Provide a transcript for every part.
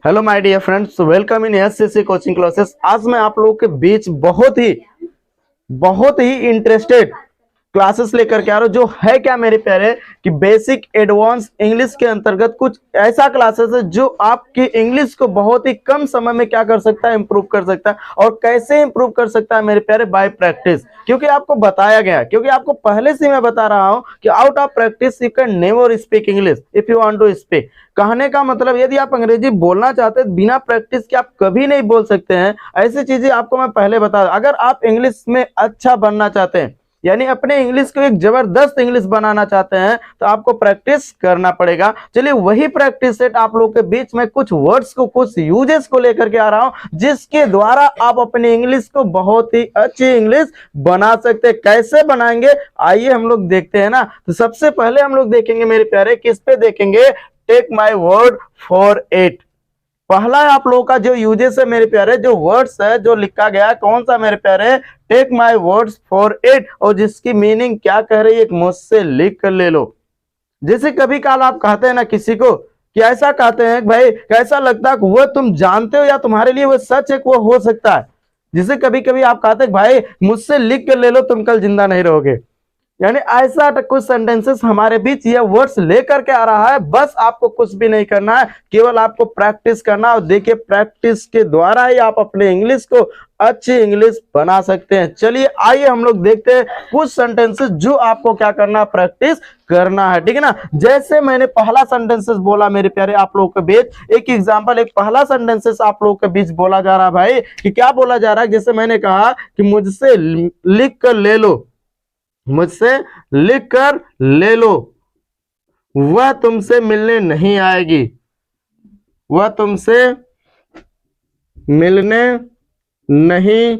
Hello my dear friends, welcome in SCC coaching classes. आज मैं आप लोगों के बीच बहुत ही इंटरेस्टेड क्लासेस लेकर के आ रहा हूं। जो है क्या मेरे प्यारे कि बेसिक एडवांस इंग्लिश के अंतर्गत कुछ ऐसा क्लासेस है जो आपकी इंग्लिश को बहुत ही कम समय में क्या कर सकता है, इंप्रूव कर सकता है। और कैसे इंप्रूव कर सकता है मेरे प्यारे? Bye practice. क्योंकि आपको बताया गया, क्योंकि आपको पहले से मैं बता रहा हूं कि out of practice you can never speak English if you want to speak. कहने का मतलब यदि आप अंग्रेजी बोलना चाहते हैं बिना प्रैक्टिस के आप कभी नहीं बोल सकते हैं। ऐसी चीजें आपको मैं पहले बता, अगर आप इंग्लिश में अच्छा बनना चाहते हैं, यानी अपने इंग्लिश को एक जबरदस्त इंग्लिश बनाना चाहते हैं, तो आपको प्रैक्टिस करना पड़ेगा। चलिए वही प्रैक्टिस सेट आप लोगों के बीच में कुछ वर्ड्स को, कुछ यूजेस को लेकर के आ रहा हूं, जिसके द्वारा आप अपनी इंग्लिश को बहुत ही अच्छी इंग्लिश बना सकते हैं। कैसे बनाएंगे आइए हम लोग देखते हैं ना। तो सबसे पहले हम लोग देखेंगे मेरे प्यारे, किस पे देखेंगे? Take my word for it. पहला आप लोगों का जो यूजेस है मेरे प्यारे, जो वर्ड्स है जो लिखा गया है, कौन सा मेरे प्यारे? Take my words for it. और जिसकी मीनिंग क्या कह रही है, मुझसे लिख कर ले लो। जैसे कभी काल आप कहते हैं ना किसी को, कि ऐसा कहते हैं भाई कैसा लगता है, वो तुम जानते हो या तुम्हारे लिए वो सच है, वो हो सकता है। जिसे कभी कभी आप कहते हैं भाई मुझसे लिख कर ले लो, तुम कल जिंदा नहीं रहोगे। यानी ऐसा कुछ सेंटेंसेस हमारे बीच ये वर्ड्स लेकर के आ रहा है। बस आपको कुछ भी नहीं करना है, केवल आपको प्रैक्टिस करना। और देखिए प्रैक्टिस के द्वारा ही आप अपने इंग्लिश को अच्छी इंग्लिश बना सकते हैं। चलिए आइए हम लोग देखते हैं कुछ सेंटेंसेस जो आपको क्या करना है, प्रैक्टिस करना है, ठीक है ना। जैसे मैंने पहला सेंटेंसेस बोला मेरे प्यारे आप लोगों के बीच, एक एग्जांपल, एक पहला सेंटेंसेस आप लोगों के बीच बोला जा रहा है भाई, कि क्या बोला जा रहा है। जैसे मैंने कहा कि मुझसे लिख कर ले लो, मुझसे लिख कर ले लो, वह तुमसे मिलने नहीं आएगी, वह तुमसे मिलने नहीं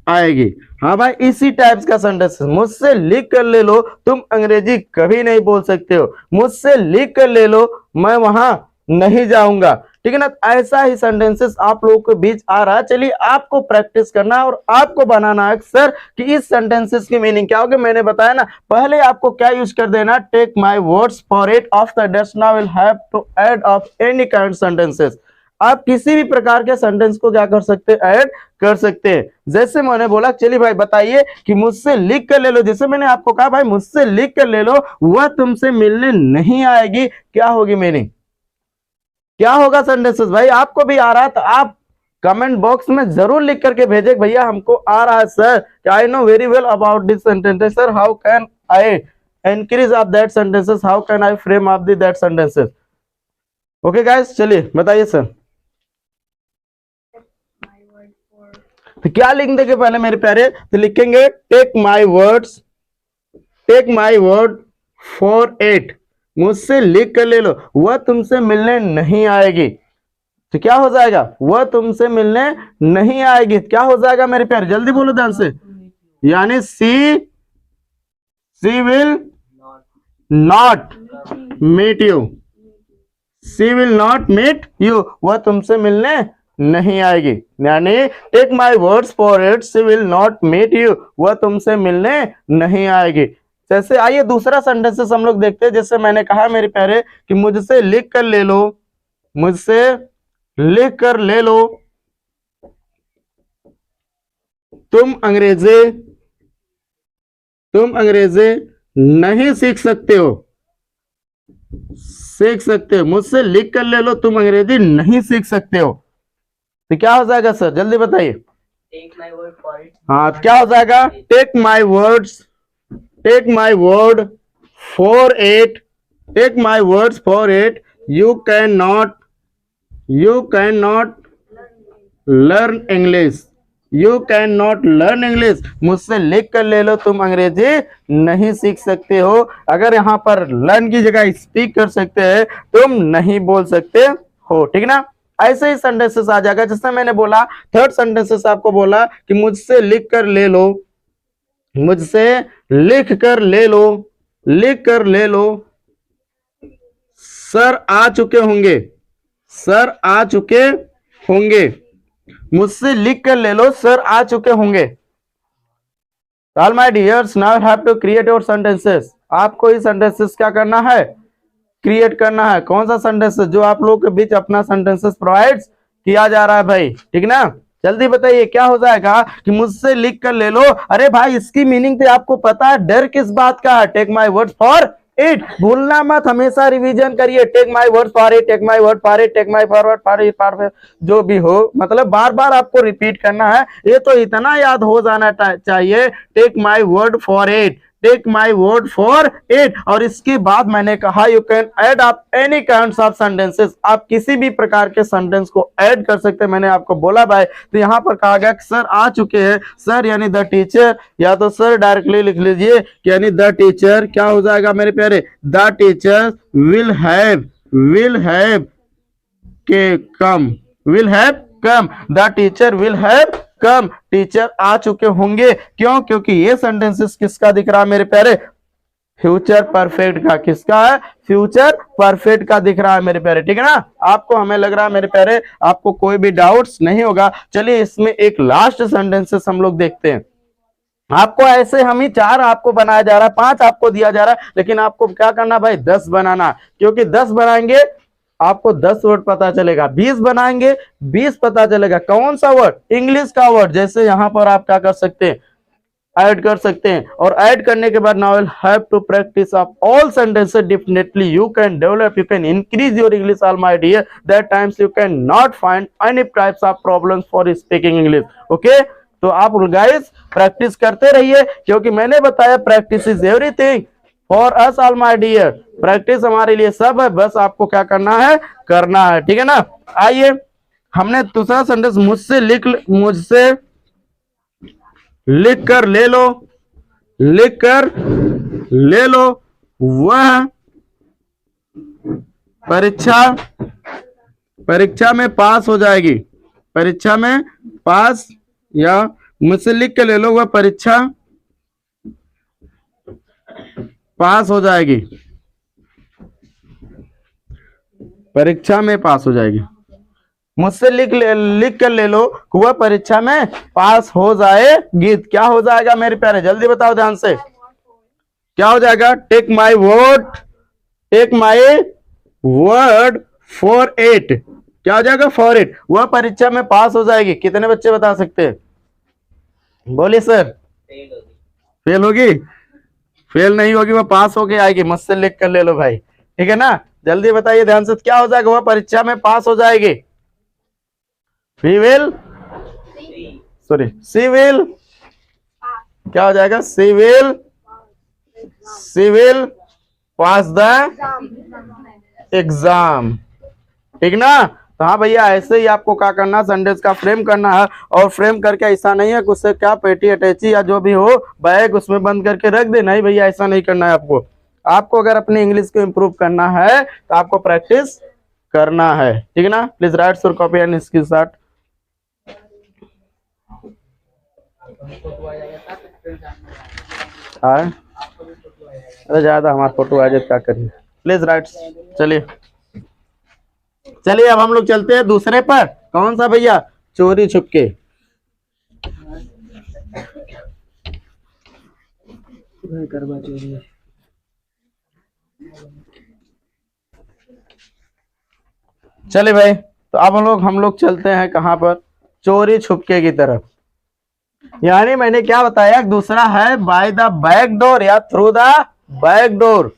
आएगी। हाँ भाई, इसी टाइप्स का सेंटेंस, मुझसे लिख कर ले लो, तुम अंग्रेजी कभी नहीं बोल सकते हो, मुझसे लिख कर ले लो, मैं वहां नहीं जाऊंगा, ठीक है ना। ऐसा ही सेंटेंसेस आप लोगों के बीच आ रहा है। चलिए आपको प्रैक्टिस करना है और आपको बनाना है सर कि इस सेंटेंसेस की मीनिंग क्या होगी। मैंने बताया ना, पहले आपको क्या यूज कर देना, take my words for it of the dust now will have to add of any kind sentences. आप किसी भी प्रकार के सेंटेंस को क्या कर सकते हैं, ऐड कर सकते हैं। जैसे मैंने बोला, चलिए भाई बताइए कि मुझसे लिख कर ले लो। जैसे मैंने आपको कहा भाई मुझसे लिख कर ले लो, वह तुमसे मिलने नहीं आएगी, क्या होगी मीनिंग, क्या होगा सेंटेंसेस? भाई आपको भी आ रहा है तो आप कमेंट बॉक्स में जरूर लिख करके भेजे, भैया हमको आ रहा है sir, I know very well about this sentences sir, how can I increase of that sentences, how can I frame of that sentences. Okay guys, चलिए बताइए सर। तो क्या लिख देंगे पहले मेरे प्यारे? तो लिखेंगे take my words, take my word for it, मुझसे लिख कर ले लो, वह तुमसे मिलने नहीं आएगी। तो क्या हो जाएगा, वह तुमसे मिलने नहीं आएगी, क्या हो जाएगा मेरे प्यारे? जल्दी बोलो ध्यान से। यानी she will not meet you, she will not meet you, वह तुमसे मिलने नहीं आएगी। यानी take my words for it, she will not meet you, वह तुमसे मिलने नहीं आएगी। जैसे आइए दूसरा सेंटेंसेस हम लोग देखते हैं। जैसे मैंने कहा मेरे प्यारे कि मुझसे लिख कर ले लो, मुझसे लिख कर ले लो, तुम अंग्रेजी नहीं सीख सकते हो, सीख सकते हो, मुझसे लिख कर ले लो, तुम अंग्रेजी नहीं सीख सकते हो। तो क्या हो जाएगा सर, जल्दी बताइए। हाँ, क्या हो जाएगा? Take my words, take my word for it, take my words for it, you can not learn English, you can not learn English, मुझसे लिख कर ले लो, तुम अंग्रेजी नहीं सीख सकते हो। अगर यहाँ पर लर्न की जगह स्पीक कर सकते हैं, तुम नहीं बोल सकते हो, ठीक ना। ऐसे ही सेंटेंसेस आ जाएगा। जैसे मैंने बोला थर्ड सेंटेंसेस आपको बोला कि मुझसे लिख कर ले लो, मुझसे लिख कर ले लो, लिख कर ले लो, सर आ चुके होंगे, सर आ चुके होंगे, मुझसे लिख कर ले लो, सर आ चुके होंगे। All my dears, now have to create your sentences. आपको ये सेंटेंसेस क्या करना है, क्रिएट करना है। कौन सा सेंटेंसेस जो आप लोगों के बीच अपना सेंटेंसेस प्रोवाइड किया जा रहा है भाई, ठीक ना। जल्दी बताइए क्या हो जाएगा कि मुझसे लिख कर ले लो। अरे भाई इसकी मीनिंग तो आपको पता है, डर किस बात का है, take my word for it, भूलना मत, हमेशा रिवीजन करिए, take my word for it, take my word for it, take my forward for it, जो भी हो, मतलब बार बार आपको रिपीट करना है। ये तो इतना याद हो जाना चाहिए, take my word for it, take my word for it. और इसके बाद मैंने कहा यू कैन ऐड आप एनी काइंड ऑफ सेंटेंसेस, आप किसी भी प्रकार के सेंटेंस को ऐड कर सकते हैं, मैंने आपको बोला भाई। तो यहाँ पर कहा गया सर आ चुके हैं, सर यानी द टीचर, या तो सर डायरेक्टली लिख लीजिए यानी द टीचर, क्या हो जाएगा मेरे प्यारे, द टीचर विल हैव के come, will have come, the teacher will have come, टीचर आ चुके होंगे। क्यों? क्योंकि ये सेंटेंसेस किसका दिख रहा है मेरे प्यारे, फ्यूचर परफेक्ट का। किसका है? फ्यूचर परफेक्ट का दिख रहा है मेरे प्यारे, ठीक है ना। आपको, हमें लग रहा है मेरे प्यारे आपको कोई भी डाउट्स नहीं होगा। चलिए इसमें एक लास्ट सेंटेंसेस हम लोग देखते हैं। आपको ऐसे हम ही 4 आपको बनाया जा रहा है, 5 आपको दिया जा रहा है, लेकिन आपको क्या करना भाई 10 बनाना, क्योंकि 10 बनाएंगे आपको 10 वर्ड पता चलेगा, 20 बनाएंगे 20 पता चलेगा। कौन सा वर्ड? इंग्लिश का वर्ड। जैसे यहां पर आप क्या कर सकते हैं, ऐड कर सकते हैं, और ऐड करने के बाद now will have to practice of all sentences, definitely you can develop, you can increase your English all my dear, that times you can not find any types of problems for speaking English. Okay, तो आप guys practice करते रहिए, क्योंकि मैंने बताया practice is everything for us all my dear, practice हमारे लिए सब है, बस आपको क्या करना है, करना है, ठीक है ना। आइए हमने दूसरा सेंटेंस, मुझसे लिख कर ले लो, लिख कर ले लो, वह परीक्षा में पास हो जाएगी, परीक्षा में पास, या मुझसे लिख कर ले लो वह परीक्षा पास हो जाएगी, परीक्षा में पास हो जाएगी। मुझसे लिख कर ले लो वह परीक्षा में पास हो जाएगी, क्या हो जाएगा मेरे प्यारे, जल्दी बताओ ध्यान से, क्या हो जाएगा, take my word for it, क्या हो जाएगा, फॉर इट, वह परीक्षा में पास हो जाएगी। कितने बच्चे बता सकते हैं, बोलिए सर। फेल होगी? फेल नहीं होगी, वह पास होके आएगी, मुझसे लिख कर ले लो भाई, ठीक है ना। जल्दी बताइए ध्यान से, क्या हो जाएगा, वह परीक्षा में पास हो जाएगी। सी विल, क्या हो जाएगा, सी विल पास द एग्जाम, ठीक ना। तो हाँ भैया, ऐसे ही आपको क्या करना, सेंटेंस का फ्रेम करना है, और फ्रेम करके ऐसा नहीं है कि उससे क्या पेटी अटैची या जो भी हो बैग उसमें बंद करके रख दे, नहीं भैया ऐसा नहीं करना है आपको। आपको अगर अपनी इंग्लिश को इम्प्रूव करना है तो आपको प्रैक्टिस करना है, ठीक है ना। Please right your copy and screenshot. अरे ज्यादा हमारा फोटो आ जाए क्या करिए, प्लीज राइट। चलिए अब हम लोग चलते हैं दूसरे पर। कौन सा भैया? चोरी छुपके। चलिए भाई, तो अब हम लोग चलते हैं कहां पर, चोरी छुपके की तरफ। यानी मैंने क्या बताया, दूसरा है बाय द बैक डोर या थ्रू द बैक डोर।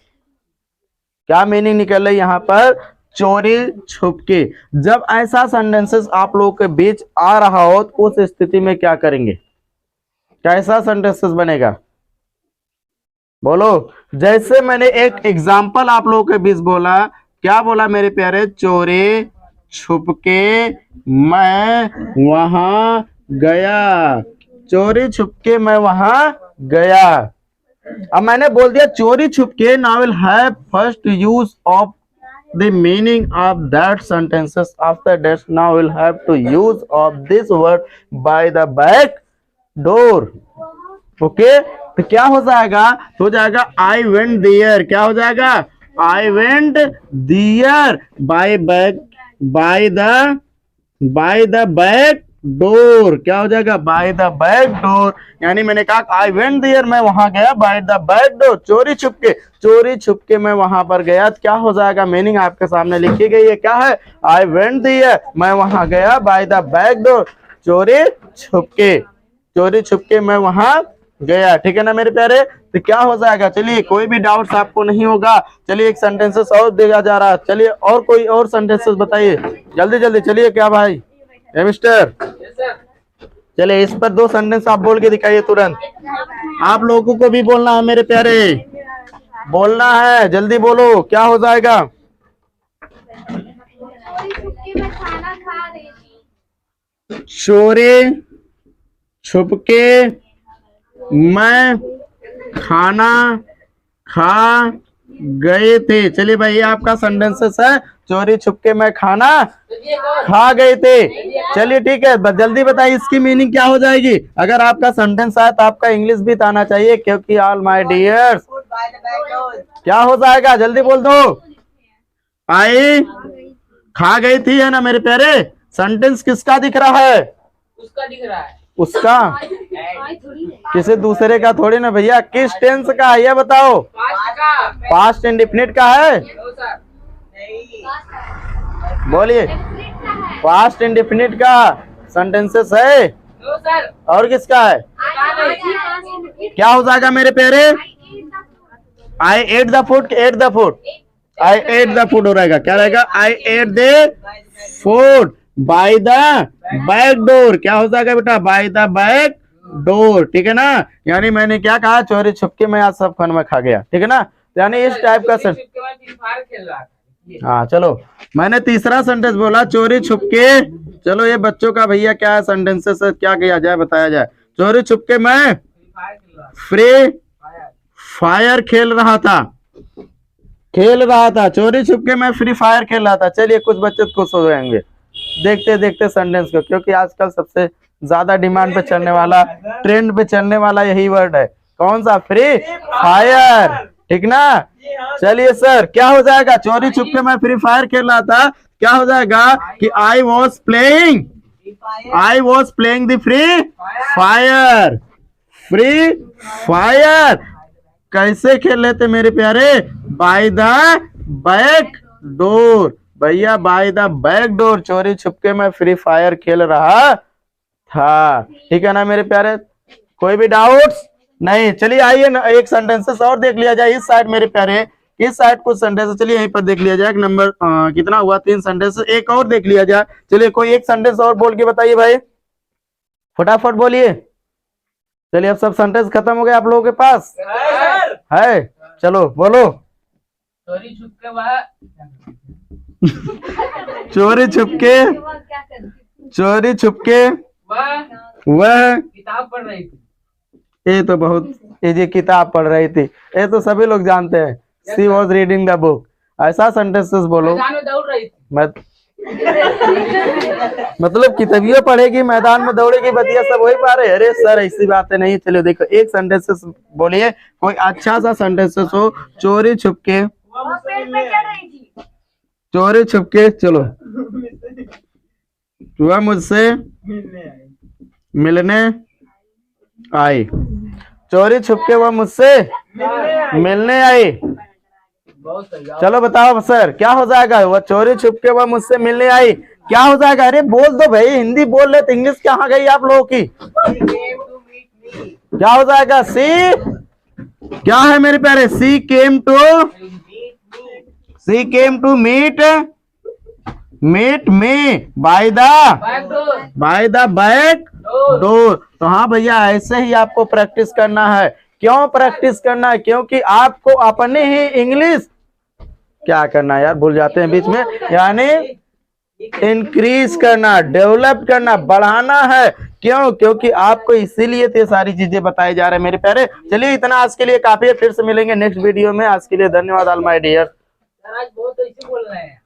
क्या मीनिंग निकल रही यहां पर, चोरी छुपके। जब ऐसा सेंटेंसेस आप लोगों के बीच आ रहा हो तो उस स्थिति में क्या करेंगे, कैसा सेंटेंसेस बनेगा, बोलो। जैसे मैंने एक एग्जांपल आप लोगों के बीच बोला, क्या बोला मेरे प्यारे, चोरी छुपके मैं वहां गया, चोरी छुपके मैं वहां गया। अब मैंने बोल दिया चोरी छुपके, now will have first use of the meaning of that sentences, after that now we'll have to use of this word by the back door. okay, तो क्या हो जाएगा, हो जाएगा I went there, क्या हो जाएगा, I went there by the back door, क्या हो जाएगा बाय द बैक डोर। यानी मैंने कहा आई वेंट देयर, मैं वहां गया बाय द बैक डोर, चोरी छुपके, चोरी छुपके मैं वहां पर गया। क्या हो जाएगा, मीनिंग आपके सामने लिखी गई है, क्या है, आई वेंट देयर, मैं वहां गया बाय द बैक डोर, चोरी छुपके, चोरी छुपके मैं वहां गया। ठीक है ना मेरे प्यारे, तो क्या हो जाएगा, चलिए कोई भी डाउट्स आपको नहीं होगा। चलिए एक सेंटेंसेस और दिया जा रहा है, चलिए और कोई और सेंटेंसेस बताइए जल्दी जल्दी। चलिए क्या भाई मिस्टर, चलिए इस पर 2 सेंटेंस आप बोल के दिखाइए तुरंत। आप लोगों को भी बोलना है मेरे प्यारे, बोलना है, जल्दी बोलो, क्या हो जाएगा। चोरी छुपके मैं खाना खा गए थे। चलिए भाई ये आपका सेंटेंसेस है, चोरी छुपके मैं खाना खा गए थे। चलिए ठीक है, जल्दी बताइए इसकी मीनिंग क्या हो जाएगी। अगर आपका सेंटेंस आया तो आपका इंग्लिश भी आना चाहिए, क्योंकि ऑल माय डियर्स क्या हो जाएगा, जल्दी बोल दो। आई खा गई थी, है ना मेरे प्यारे। सेंटेंस किसका दिख रहा है, उसका दिख रहा है, उसका, किसी दूसरे का थोड़ी ना भैया। किस टेंस का है ये बताओ, पास्ट इंडेफिनिट का है, बोलिए पास्ट इंडेफिनिट का सेंटेंसेस है, और किसका है, क्या हो जाएगा मेरे प्यारे। I ate the food, ate the food, I ate the food हो रहेगा, क्या रहेगा, I ate the food by the back door, क्या हो जाएगा बेटा, बाय द बैक डोर। ठीक है ना, यानी मैंने क्या कहा, चोरी छुपके मैं आज सब खाना खा गया। ठीक है ना, यानी इस टाइप का खेल रहा था। हाँ चलो, मैंने तीसरा सेंटेंस बोला चोरी छुपके। चलो ये बच्चों का भैया क्या है, सेंटेंसेस क्या किया जाए, बताया जाए। चोरी छुपके मैं फ्री फायर खेल रहा था, खेल रहा था, चोरी छुपके मैं फ्री फायर खेल रहा था। चलिए कुछ बच्चे खुश हो जाएंगे देखते देखते सेंटेंस को, क्योंकि आजकल सबसे ज्यादा डिमांड पे चलने वाला, ट्रेंड पे चलने वाला यही वर्ड है, कौन सा, फ्री फायर। ठीक ना, चलिए सर क्या हो जाएगा, चोरी छुपके मैं फ्री फायर खेल रहा था, क्या हो जाएगा कि I was playing, I was playing the free fire, free fire कैसे खेल लेते मेरे प्यारे, बाय द बैक डोर। भैया बाय द बैक डोर चोरी छुपके मैं फ्री फायर खेल रहा था। ठीक है ना मेरे प्यारे, कोई भी डाउट्स नहीं। चलिए आइए एक सेंटेंसेस और देख लिया जाए इस साइड मेरे प्यारे, इस साइड कुछ सेंटेंस, चलिए यहीं पर देख लिया जाए। नंबर कितना हुआ, 3 सेंटेंस, एक और देख लिया जाए। चलिए कोई एक सेंटेंस और बोल के बताइए भाई, फटाफट बोलिए। चलिए अब सब सेंटेंस खत्म हो गए आप लोगों के पास है, चलो बोलो। चोरी छुपके वह चोरी छुपके, चोरी छुपके वह किताब पढ़ रही थी, ये तो बहुत इजी, किताब पढ़ रही थी, ये तो सभी लोग जानते हैं, she was reading the book. ऐसा सेंटेंसेस बोलो, मैदान में दौड़ रही थी, मतलब किताबियां पढ़ेगी मैदान में दौड़ेगी, बतिया सब वही पा रहे। अरे सर ऐसी बातें नहीं। चलो देखो एक सेंटेंसेस बोलिए, कोई अच्छा सा सेंटेंसेस हो। चोरी छुपके, चोरी छुपके, चलो वह मुझसे मिलने आई, चोरी छुपके वह मुझसे मिलने आई। चलो बताओ सर क्या हो जाएगा, वह चोरी छुपके वह मुझसे मिलने आई, क्या हो जाएगा। अरे बोल दो भाई, हिंदी बोल रहे तो इंग्लिश कहाँ गई आप लोगों की, क्या हो जाएगा, सी क्या है मेरे प्यारे, she came to, she came to meet, meet me by the back door. तो हाँ भैया ऐसे ही आपको प्रैक्टिस करना है। क्यों प्रैक्टिस करना है, क्योंकि आपको अपने ही इंग्लिश क्या करना है यार, भूल जाते हैं बीच में, यानी इंक्रीज करना, डेवलप करना, बढ़ाना है। क्यों, क्योंकि आपको इसीलिए तो ये सारी चीजें बताई जा रहे हैं मेरे प्यारे। चलिए इतना आज के लिए काफी है, फिर से मिलेंगे नेक्स्ट वीडियो में। आज के लिए धन्यवाद ऑल माय डियर। आज बहुत ऐसे बोल रहे हैं।